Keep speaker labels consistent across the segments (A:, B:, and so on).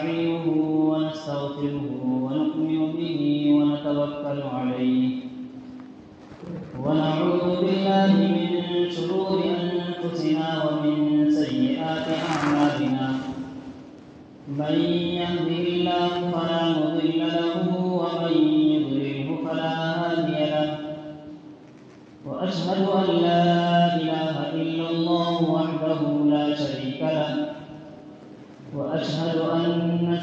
A: ونستعينه ونستغفره ونؤمن به ونتوكل عليه ونعوذ بالله من شرور أنفسنا ومن سيئات أعمالنا من يهده الله فلا مضل له ومن يضلله فلا هادي له وأشهد أن لا إله إلا الله وحده لا شريك له وأشهد أن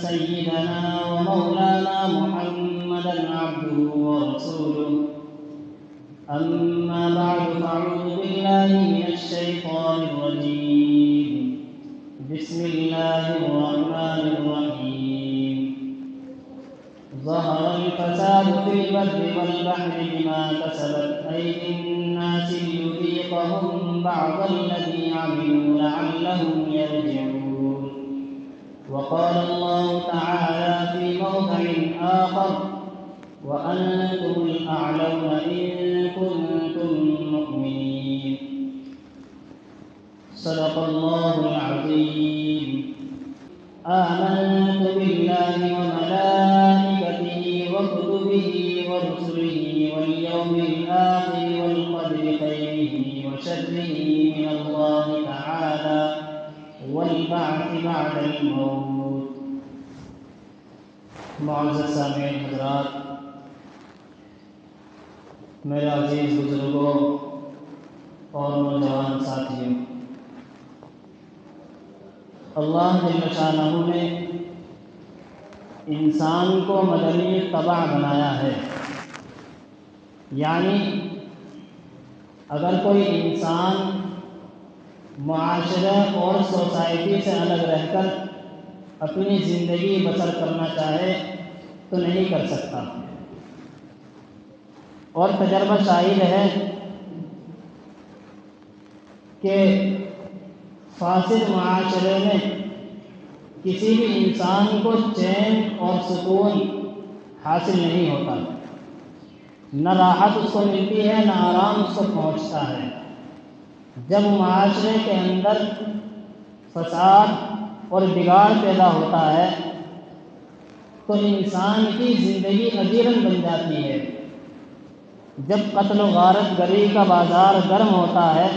A: سيدنا ومولانا محمدا عبده ورسوله أما بعد فأعوذ بالله من الشيطان الرجيم بسم الله الرحمن الرحيم ظهر الفساد في البر والبحر بما كسبت أيدي الناس ليذيقهم بعض الذي عملوا لعلهم يرجعون وقال الله تعالى في موضع آخر وأنتم الأعلون إن كنتم مؤمنين صدق الله العظيم آمنت بالله وملائكته وكتبه ورسله واليوم الآخر والقدر خيره وشره من الله تعالى والبعث بعد الموت. معزز سامعین حضرات، میرے عزیز بزرگوں اور نوجوان ساتھیوں، اللہ جل شانہ نے انسان کو مدنی طبع بنایا ہے، یعنی اگر کوئی انسان معاشرے اور سوسائٹی سے الگ رہ کر اپنی زندگی بسر کرنا چاہے تو نہیں کر سکتا، اور تجربہ شاہد ہے کہ فاسد معاشرے میں کسی بھی انسان کو چین اور سکون حاصل نہیں ہوتا، نہ راحت اس کو ملتی ہے نہ آرام اس کو پہنچتا ہے۔ جب معاشرے کے اندر فساد اور بگاڑ پیدا ہوتا ہے تو انسان کی زندگی اجیرن بن جاتی ہے۔ جب قتل و غارت گری کا بازار گرم ہوتا ہے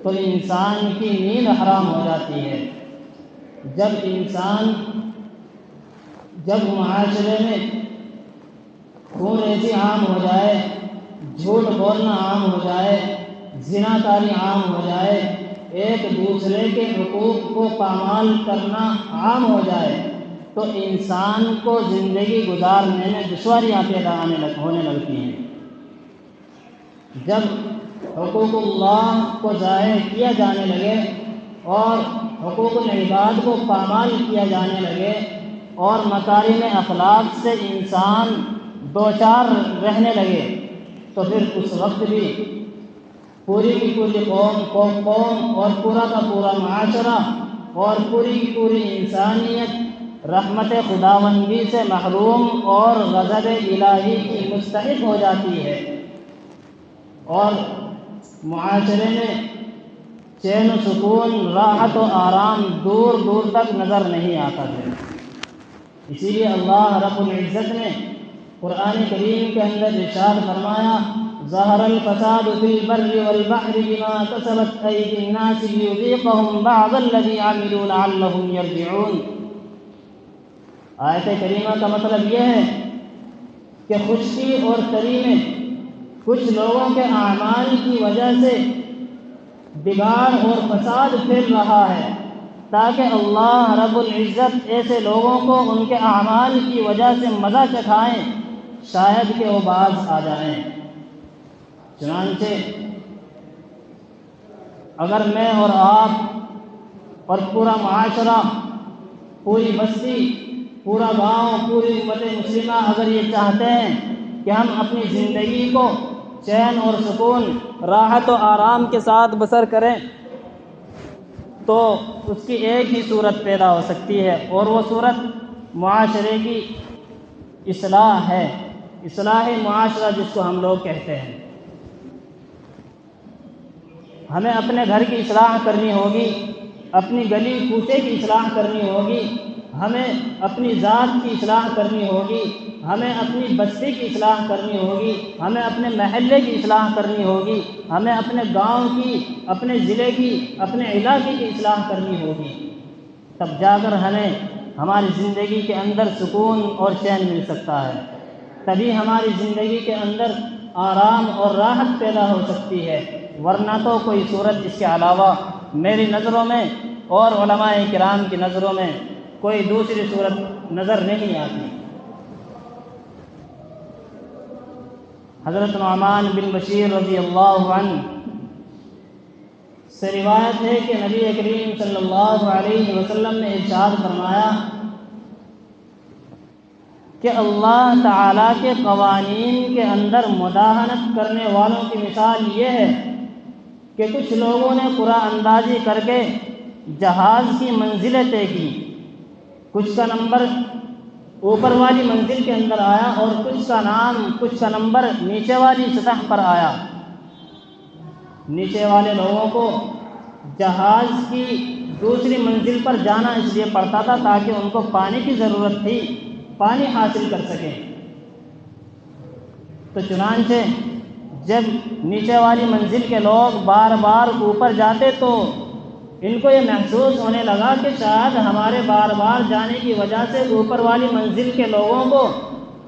A: تو انسان کی نیند حرام ہو جاتی ہے۔ جب معاشرے میں خون ریزی عام ہو جائے، جھوٹ بولنا عام ہو جائے، زنا کاری عام ہو جائے، ایک دوسرے کے حقوق کو پامال کرنا عام ہو جائے تو انسان کو زندگی گزارنے میں دشواریاں پیدا ہونے لگتی ہیں۔ جب حقوق اللہ کو ضائع کیا جانے لگے اور حقوق العباد کو پامال کیا جانے لگے اور مکارم اخلاق سے انسان دوچار رہنے لگے تو پھر اس وقت بھی پوری کی پوری قوم اور پورا کا پورا معاشرہ اور پوری کی پوری انسانیت رحمت خداوندی سے محروم اور غضب الہی کی مستحق ہو جاتی ہے، اور معاشرے میں چین و سکون، راحت و آرام دور دور تک نظر نہیں آتا ہے۔ اسی لیے اللہ رب العزت نے قرآن کریم کے اندر ارشاد فرمایا، ظہر الفساد فی البر والبحر بما کسبت ایدی الناس لیذیقہم بعض الذی عملوا لعلہم یرجعون۔ آیت کریمہ کا مطلب یہ ہے کہ خشکی اور تری میں کچھ لوگوں کے اعمال کی وجہ سے بگاڑ اور فساد پھیل رہا ہے، تاکہ اللہ رب العزت ایسے لوگوں کو ان کے اعمال کی وجہ سے مزہ چکھائیں، شاید کہ وہ باز آ جائیں۔ چنانچہ اگر میں اور آپ اور پورا معاشرہ، پوری بستی، پورا گاؤں، پوری امت مسلمہ اگر یہ چاہتے ہیں کہ ہم اپنی زندگی کو چین اور سکون، راحت و آرام کے ساتھ بسر کریں تو اس کی ایک ہی صورت پیدا ہو سکتی ہے، اور وہ صورت معاشرے کی اصلاح ہے، اصلاح معاشرہ جس کو ہم لوگ کہتے ہیں۔ ہمیں اپنے گھر کی اصلاح کرنی ہوگی، اپنی گلی کوچے کی اصلاح کرنی ہوگی، ہمیں اپنی ذات کی اصلاح کرنی ہوگی، ہمیں اپنی بستی کی اصلاح کرنی ہوگی، ہمیں اپنے محلے کی اصلاح کرنی ہوگی، ہمیں اپنے گاؤں کی، اپنے ضلع کی، اپنے علاقے کی اصلاح کرنی ہوگی، تب جا کر ہمیں ہماری زندگی کے اندر سکون اور چین مل سکتا ہے، تبھی ہماری زندگی کے اندر آرام اور راحت پیدا ہو سکتی ہے، ورنہ تو کوئی صورت اس کے علاوہ میری نظروں میں اور علماء کرام کی نظروں میں کوئی دوسری صورت نظر نہیں آتی۔ حضرت نعمان بن بشیر رضی اللہ عنہ سے روایت ہے کہ نبی کریم صلی اللہ علیہ وسلم نے ارشاد فرمایا کہ اللہ تعالیٰ کے قوانین کے اندر مداہنت کرنے والوں کی مثال یہ ہے کہ کچھ لوگوں نے قرعہ اندازی کر کے جہاز کی منزلیں طے کی، کچھ کا نمبر اوپر والی منزل کے اندر آیا اور کچھ کا نمبر نیچے والی سطح پر آیا۔ نیچے والے لوگوں کو جہاز کی دوسری منزل پر جانا اس لیے پڑتا تھا تاکہ ان کو پانی کی ضرورت تھی، پانی حاصل کر سکیں، تو چنانچہ جب نیچے والی منزل کے لوگ بار بار اوپر جاتے تو ان کو یہ محسوس ہونے لگا کہ شاید ہمارے بار بار جانے کی وجہ سے اوپر والی منزل کے لوگوں کو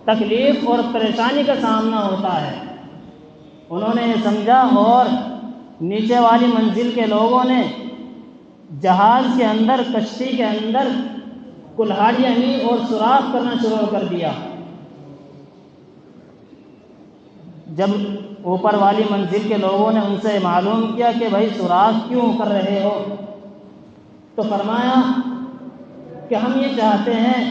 A: تکلیف اور پریشانی کا سامنا ہوتا ہے۔ انہوں نے یہ سمجھا اور نیچے والی منزل کے لوگوں نے جہاز کے اندر، کشتی کے اندر کلہاڑیاں لی اور سوراخ کرنا شروع کر دیا۔ جب اوپر والی منزل کے لوگوں نے ان سے معلوم کیا کہ بھائی سوراخ کیوں کر رہے ہو، تو فرمایا کہ ہم یہ چاہتے ہیں،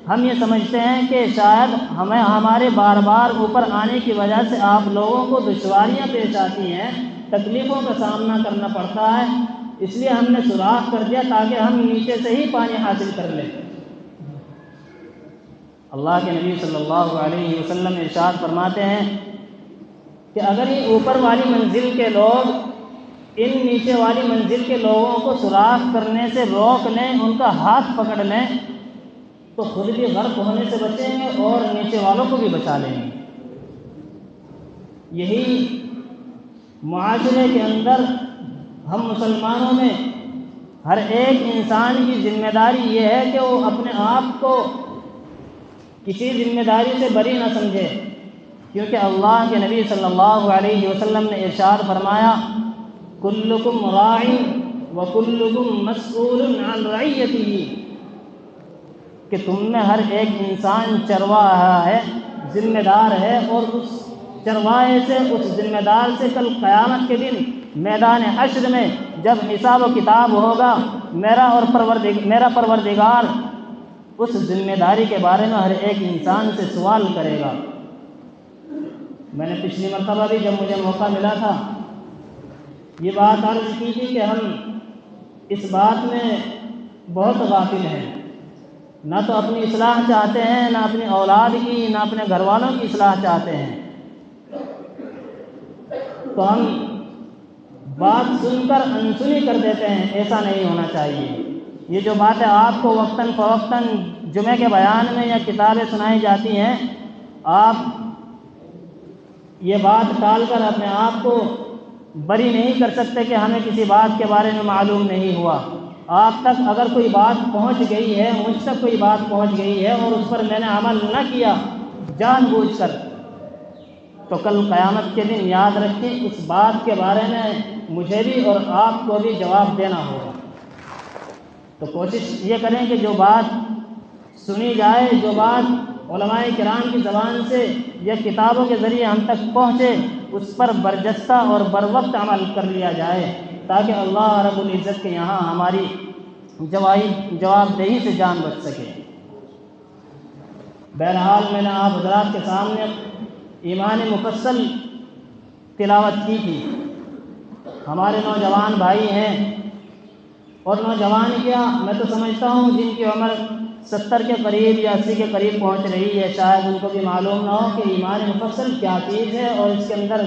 A: ہم یہ سمجھتے ہیں کہ شاید ہمارے بار بار اوپر آنے کی وجہ سے آپ لوگوں کو دشواریاں پیش آتی ہیں، تکلیفوں کا سامنا کرنا پڑتا ہے، اس لیے ہم نے سوراخ کر دیا تاکہ ہم نیچے سے ہی پانی حاصل کر لیں۔ اللہ کے نبی صلی اللہ علیہ وسلم ارشاد فرماتے ہیں کہ اگر یہ اوپر والی منزل کے لوگ ان نیچے والی منزل کے لوگوں کو سوراخ کرنے سے روک لیں، ان کا ہاتھ پکڑ لیں، تو خود بھی غرق ہونے سے بچیں گے اور نیچے والوں کو بھی بچا لیں گے۔ یہی معاشرے کے اندر ہم مسلمانوں میں ہر ایک انسان کی ذمہ داری یہ ہے کہ وہ اپنے آپ کو کسی ذمہ داری سے بری نہ سمجھے، کیونکہ اللہ کے نبی صلی اللہ علیہ وسلم نے ارشاد فرمایا کلکم راع وکلکم مسئول عن رعیتہ، کہ تم میں ہر ایک انسان چرواہا ہے، ذمہ دار ہے، اور اس چرواہے سے، اس ذمہ دار سے کل قیامت کے دن میدان حشر میں جب حساب و کتاب ہوگا، میرا پروردگار اس ذمہ داری کے بارے میں ہر ایک انسان سے سوال کرے گا۔ میں نے پچھلی مرتبہ بھی جب مجھے موقع ملا تھا یہ بات عرض کی تھی کہ ہم اس بات میں بہت غافل ہیں، نہ تو اپنی اصلاح چاہتے ہیں، نہ اپنی اولاد کی، نہ اپنے گھر والوں کی اصلاح چاہتے ہیں، تو ہم بات سن کر انسنی کر دیتے ہیں۔ ایسا نہیں ہونا چاہیے۔ یہ جو باتیں آپ کو وقتاً فوقتاً جمعے کے بیان میں یا کتابیں سنائی جاتی ہیں، آپ یہ بات ٹال کر اپنے آپ کو بری نہیں کر سکتے کہ ہمیں کسی بات کے بارے میں معلوم نہیں ہوا۔ آپ تک اگر کوئی بات پہنچ گئی ہے، مجھ تک کوئی بات پہنچ گئی ہے اور اس پر میں نے عمل نہ کیا جان بوجھ کر، تو کل قیامت کے دن یاد رکھیں اس بات کے بارے میں مجھے بھی اور آپ کو بھی جواب دینا ہوگا۔ تو کوشش یہ کریں کہ جو بات سنی جائے، جو بات علماء کرام کی زبان سے یا کتابوں کے ذریعے ہم تک پہنچے، اس پر برجستہ اور بروقت عمل کر لیا جائے، تاکہ اللہ رب العزت کے یہاں ہماری جواب دہی سے جان بچ سکے۔ بہرحال میں نے آپ حضرات کے سامنے ایمان مفصل تلاوت کی تھی۔ ہمارے نوجوان بھائی ہیں، اور نوجوان کیا، میں تو سمجھتا ہوں جن کی عمر 70 کے قریب یا 80 کے قریب پہنچ رہی ہے، شاید ان کو بھی معلوم نہ ہو کہ ایمان مفصل کیا چیز ہے اور اس کے اندر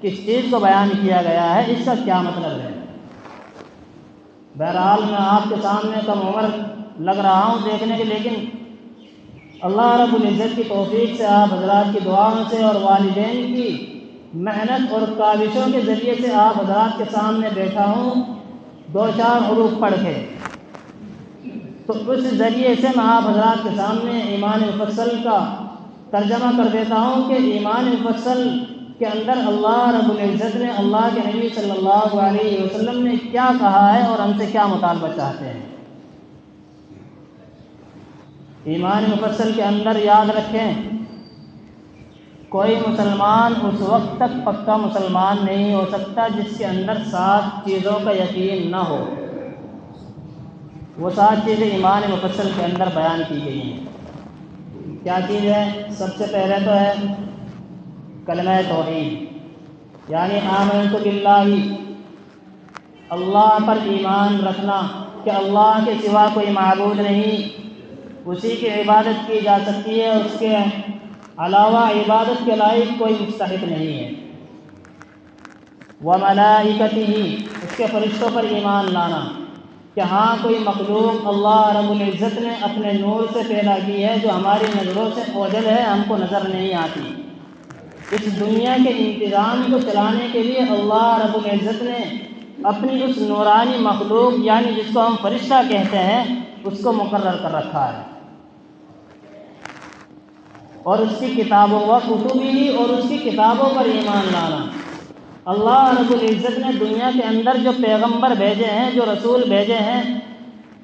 A: کس چیز کو بیان کیا گیا ہے، اس کا کیا مطلب ہے۔ بہرحال میں آپ کے سامنے کم عمر لگ رہا ہوں دیکھنے کے، لیکن اللہ رب العزت کی توفیق سے، آپ حضرات کی دعاؤں سے اور والدین کی محنت اور کاوشوں کے ذریعے سے آپ حضرات کے سامنے بیٹھا ہوں 2-4 حروف پڑھ کے، تو اس ذریعے سے میں آپ حضرات کے سامنے ایمان مفصل کا ترجمہ کر دیتا ہوں کہ ایمان مفصل کے اندر اللہ رب العزت نے، اللہ کے نبی صلی اللہ علیہ وسلم نے کیا کہا ہے اور ہم سے کیا مطالبہ چاہتے ہیں۔ ایمان مفصل کے اندر یاد رکھیں، کوئی مسلمان اس وقت تک پکا مسلمان نہیں ہو سکتا جس کے اندر 7 چیزوں کا یقین نہ ہو۔ وہ 7 چیزیں ایمان مفصل کے اندر بیان کی گئی ہیں۔ کیا چیز ہے؟ سب سے پہلے تو ہے کلمہ توحید، یعنی آمنت باللہ، اللہ پر ایمان رکھنا کہ اللہ کے سوا کوئی معبود نہیں، اسی کی عبادت کی جا سکتی ہے، اس کے علاوہ عبادت کے لائق کوئی مستحق نہیں ہے۔ وملائکتہ، اس کے فرشتوں پر ایمان لانا کہ ہاں کوئی مخلوق اللہ رب العزت نے اپنے نور سے پیدا کی ہے جو ہماری نظروں سے اوجھل ہے، ہم کو نظر نہیں آتی۔ اس دنیا کے انتظام کو چلانے کے لیے اللہ رب العزت نے اپنی اس نورانی مخلوق، یعنی جس کو ہم فرشتہ کہتے ہیں، اس کو مقرر کر رکھا ہے، اور اس کی کتابوں و کتبی، اور اس کی کتابوں پر ایمان لانا۔ اللہ رب العزت نے دنیا کے اندر جو پیغمبر بھیجے ہیں، جو رسول بھیجے ہیں،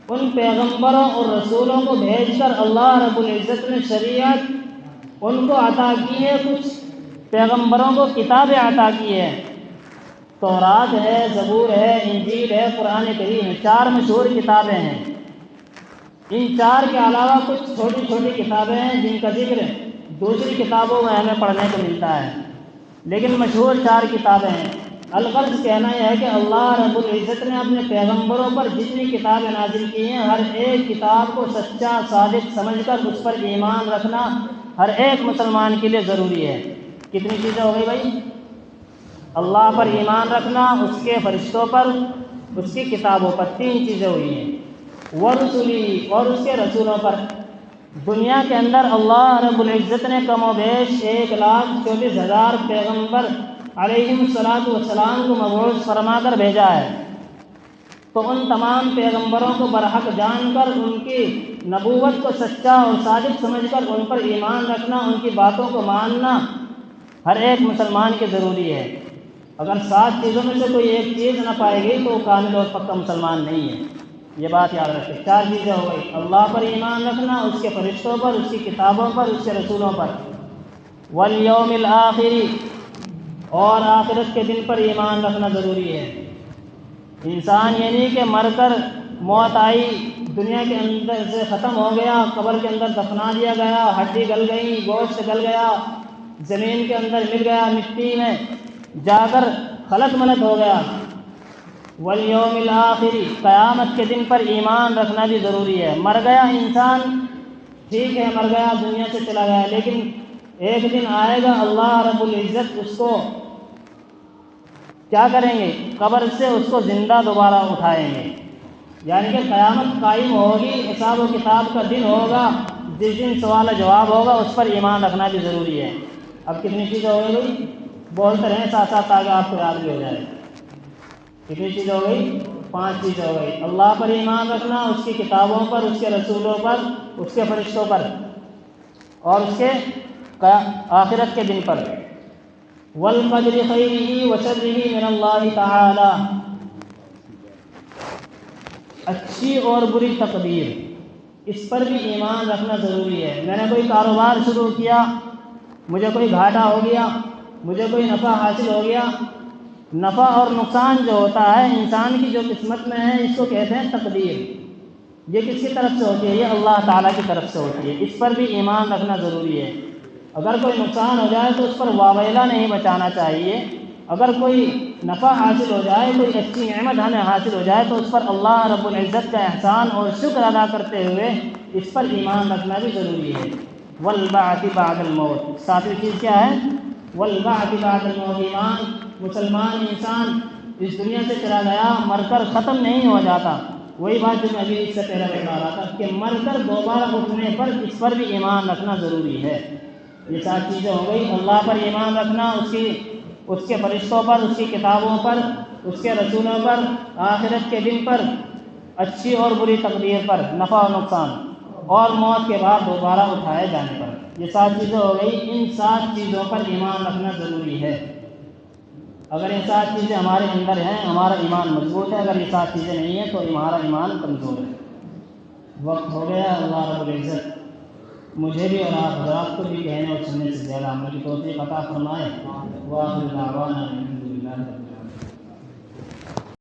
A: ان پیغمبروں اور رسولوں کو بھیج کر اللہ رب العزت نے شریعت ان کو عطا کی ہے، کچھ پیغمبروں کو کتابیں عطا کی ہے، تورات ہے، زبور ہے، انجیل ہے، قرآن کریم ہے، 4 مشہور کتابیں ہیں۔ ان 4 کے علاوہ کچھ چھوٹی چھوٹی کتابیں ہیں جن کا ذکر دوسری کتابوں میں ہمیں پڑھنے کو ملتا ہے، لیکن مشہور 4 کتابیں ہیں۔ الغرض کہنا یہ ہے کہ اللہ رب العزت نے اپنے پیغمبروں پر جتنی کتابیں نازل کی ہیں، ہر ایک کتاب کو سچا صادق سمجھ کر اس پر ایمان رکھنا ہر ایک مسلمان کے لیے ضروری ہے۔ کتنی چیزیں ہو گئی بھائی؟ اللہ پر ایمان رکھنا، اس کے فرشتوں پر، اس کی کتابوں پر، 3 چیزیں ہوئی ہیں۔ ورسلی، اور اس کے رسولوں پر۔ دنیا کے اندر اللہ رب العزت نے کم و بیش 1,24,000 پیغمبر علیہم السلام کو مبعوث فرما کر بھیجا ہے، تو ان تمام پیغمبروں کو برحق جان کر ان کی نبوت کو سچا اور صادق سمجھ کر ان پر ایمان رکھنا، ان کی باتوں کو ماننا ہر ایک مسلمان کے ضروری ہے۔ اگر 7 چیزوں میں سے کوئی ایک چیز نہ پائے گی تو وہ کامل اور پکا مسلمان نہیں ہے، یہ بات یاد رکھیں۔ 4 چیزیں ہو گئی، اللہ پر ایمان رکھنا، اس کے فرشتوں پر، اس کی کتابوں پر، اس کے رسولوں پر، والیوم الآخر، اور آخرت کے دن پر ایمان رکھنا ضروری ہے۔ انسان یعنی کہ مر کر موت آئی، دنیا کے اندر سے ختم ہو گیا، قبر کے اندر دفنا دیا گیا، ہڈی گل گئی، گوشت گل گیا، زمین کے اندر مل گیا، مٹی میں جا کر خلط ملط ہو گیا۔ والیوم الآخر، قیامت کے دن پر ایمان رکھنا بھی ضروری ہے۔ مر گیا انسان، ٹھیک ہے مر گیا، دنیا سے چلا گیا، لیکن ایک دن آئے گا اللہ رب العزت اس کو کیا کریں گے؟ قبر سے اس کو زندہ دوبارہ اٹھائیں گے، یعنی کہ قیامت قائم ہوگی، حساب و کتاب کا دن ہوگا، جس دن سوال و جواب ہوگا، اس پر ایمان رکھنا بھی ضروری ہے۔ اب کتنی چیزیں ہو گئی؟ بولتے رہیں ساتھ ساتھ آگے آپ کو یاد بھی ہو جائے۔ کتنی چیزیں ہو گئی؟ 5 چیزیں ہو گئی۔ اللہ پر ایمان رکھنا، اس کی کتابوں پر، اس کے رسولوں پر، اس کے فرشتوں پر، اور اس کے آخرت کے دن پر۔ والقدر خیرہ وشرہ من اللہ تعالی، اچھی اور بری تقدیر، اس پر بھی ایمان رکھنا ضروری ہے۔ میں نے کوئی کاروبار شروع کیا، مجھے کوئی گھاٹا ہو گیا، مجھے کوئی نفع حاصل ہو گیا۔ نفع اور نقصان جو ہوتا ہے انسان کی جو قسمت میں ہے، اس کو کہتے ہیں تقدیر۔ یہ کس کی طرف سے ہوتی ہے؟ یہ اللہ تعالیٰ کی طرف سے ہوتی ہے، اس پر بھی ایمان رکھنا ضروری ہے۔ اگر کوئی نقصان ہو جائے تو اس پر واویلا نہیں بچانا چاہیے، اگر کوئی نفع حاصل ہو جائے، کوئی اچھی نعمت ہمیں حاصل ہو جائے تو اس پر اللہ رب العزت کا احسان اور شکر ادا کرتے ہوئے اس پر ایمان رکھنا بھی ضروری ہے۔ والبعث بعد الموت، 7ویں چیز کیا ہے؟ والبعث بعد الموت، ایمان مسلمان انسان اس دنیا سے چلا گیا، مر کر ختم نہیں ہو جاتا، وہی بات جو میں ابھی اس سے پہلے بتا رہا تھا کہ مر کر دوبارہ اٹھنے پر اس پر بھی ایمان رکھنا ضروری ہے۔ یہ ساری چیزیں ہو گئی، اللہ پر ایمان رکھنا، اس کے فرشتوں پر، اس کی کتابوں پر، اس کے رسولوں پر، آخرت کے دن پر، اچھی اور بری تقدیر پر، نفع و نقصان، اور موت کے بعد دوبارہ اٹھائے جانے پر۔ یہ سات چیزیں ہو گئی، ان 7 چیزوں پر ایمان رکھنا ضروری ہے۔ اگر یہ 7 چیزیں ہمارے اندر ہیں ہمارا ایمان مضبوط ہے، اگر یہ 7 چیزیں نہیں ہیں تو ہمارا ایمان کمزور ہے۔ وقت ہو گیا، اللہ رب العزت مجھے بھی اور آپ حضرات کو بھی کہنے اور سننے سے زیادہ عمل کی توفیق عطا فرمائے۔ وآخر دعوانا الحمدللہ۔